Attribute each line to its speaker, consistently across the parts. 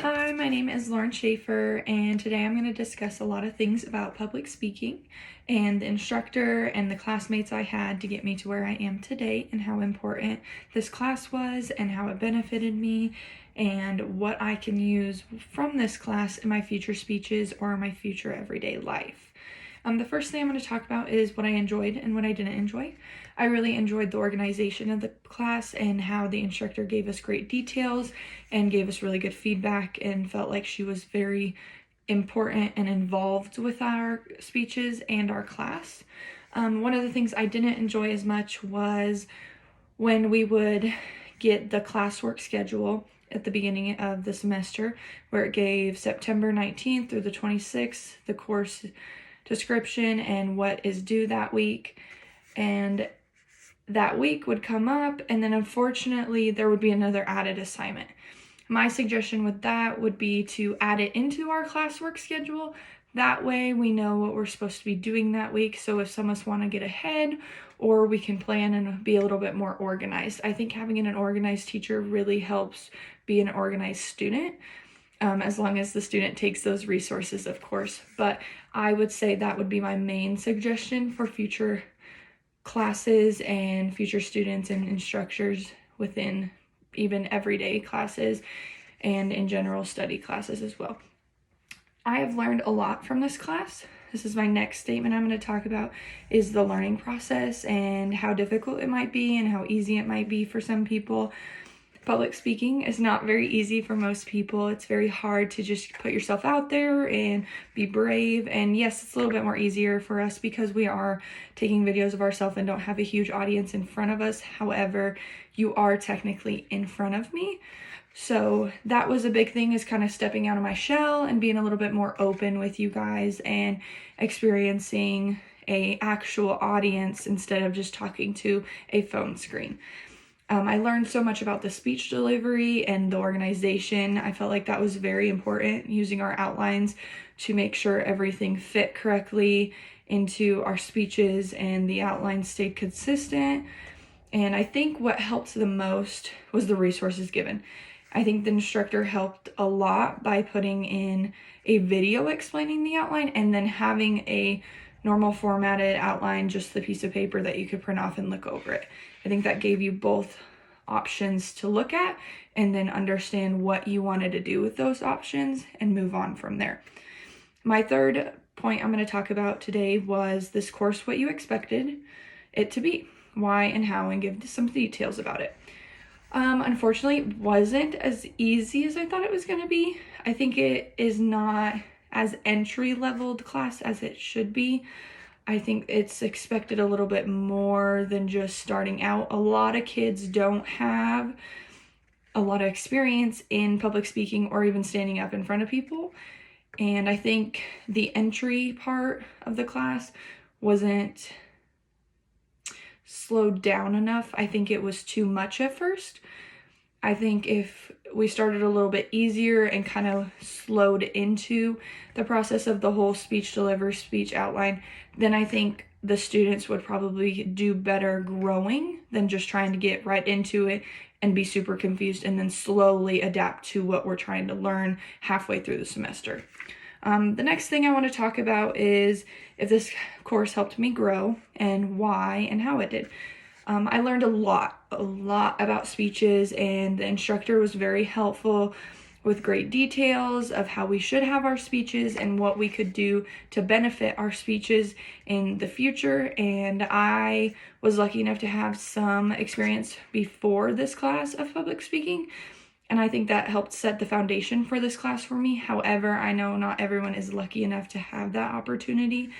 Speaker 1: Hi, my name is Lauren Schaefer, and today I'm going to discuss a lot of things about public speaking and the instructor and the classmates I had to get me to where I am today, and how important this class was, and how it benefited me, and what I can use from this class in my future speeches or my future everyday life. The first thing I'm going to talk about is what I enjoyed and what I didn't enjoy. I really enjoyed the organization of the class and how the instructor gave us great details and gave us really good feedback, and felt like she was very important and involved with our speeches and our class. One of the things I didn't enjoy as much was when we would get the classwork schedule at the beginning of the semester, where it gave September 19th through the 26th, the course description and what is due that week. And that week would come up, and then unfortunately there would be another added assignment. My suggestion with that would be to add it into our classwork schedule. That way we know what we're supposed to be doing that week, so if some of us want to get ahead, or we can plan and be a little bit more organized. I think having an organized teacher really helps be an organized student, as long as the student takes those resources, of course. But I would say that would be my main suggestion for future classes and future students and instructors within even everyday classes and in general study classes as well. I have learned a lot from this class. This is my next statement I'm going to talk about, is the learning process and how difficult it might be and how easy it might be for some people. Public speaking is not very easy for most people. It's very hard to just put yourself out there and be brave. And yes, it's a little bit more easier for us because we are taking videos of ourselves and don't have a huge audience in front of us. However, you are technically in front of me. So that was a big thing, is kind of stepping out of my shell and being a little bit more open with you guys and experiencing an actual audience instead of just talking to a phone screen. I learned so much about the speech delivery and the organization. I felt like that was very important, using our outlines to make sure everything fit correctly into our speeches and the outlines stayed consistent. And I think what helped the most was the resources given. I think the instructor helped a lot by putting in a video explaining the outline and then having a normal formatted outline, just the piece of paper that you could print off and look over it. I think that gave you both options to look at and then understand what you wanted to do with those options and move on from there. My third point I'm going to talk about today was this course, what you expected it to be, why and how, and give some details about it. Unfortunately, it wasn't as easy as I thought it was going to be. I think it is not as entry-leveled class as it should be. I think it's expected a little bit more than just starting out. A lot of kids don't have a lot of experience in public speaking or even standing up in front of people. And I think the entry part of the class wasn't slowed down enough. I think it was too much at first. I think if we started a little bit easier and kind of slowed into the process of the whole speech delivery, speech outline, then I think the students would probably do better growing than just trying to get right into it and be super confused and then slowly adapt to what we're trying to learn halfway through the semester. The next thing I want to talk about is if this course helped me grow and why and how it did. I learned a lot about speeches, and the instructor was very helpful with great details of how we should have our speeches and what we could do to benefit our speeches in the future. And I was lucky enough to have some experience before this class of public speaking, and I think that helped set the foundation for this class for me. However, I know not everyone is lucky enough to have that opportunity.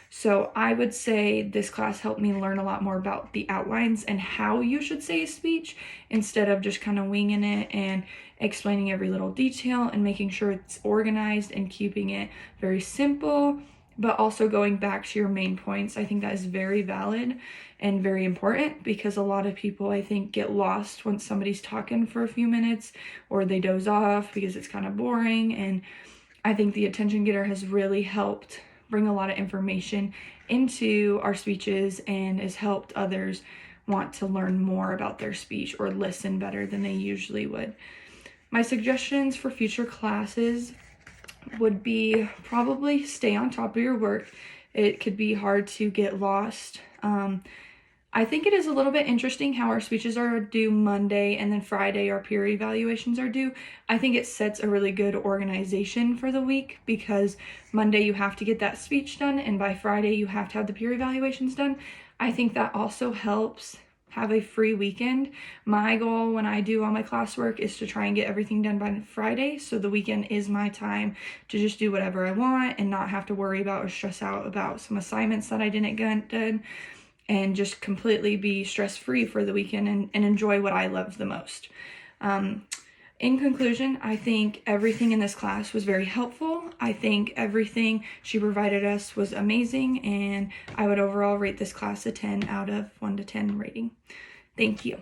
Speaker 1: So I would say this class helped me learn a lot more about the outlines and how you should say a speech, instead of just kind of winging it and explaining every little detail and making sure it's organized and keeping it very simple, but also going back to your main points. I think that is very valid and very important, because a lot of people, I think, get lost when somebody's talking for a few minutes, or they doze off because it's kind of boring. And I think the attention getter has really helped bring a lot of information into our speeches and has helped others want to learn more about their speech or listen better than they usually would. My suggestions for future classes would be probably stay on top of your work. It could be hard to get lost. I think it is a little bit interesting how our speeches are due Monday and then Friday our peer evaluations are due. I think it sets a really good organization for the week because Monday you have to get that speech done and by Friday you have to have the peer evaluations done. I think that also helps have a free weekend. My goal when I do all my classwork is to try and get everything done by Friday, so the weekend is my time to just do whatever I want and not have to worry about or stress out about some assignments that I didn't get done, and just completely be stress-free for the weekend and enjoy what I love the most. In conclusion, I think everything in this class was very helpful. I think everything she provided us was amazing, and I would overall rate this class a 10 out of 1 to 10 rating. Thank you.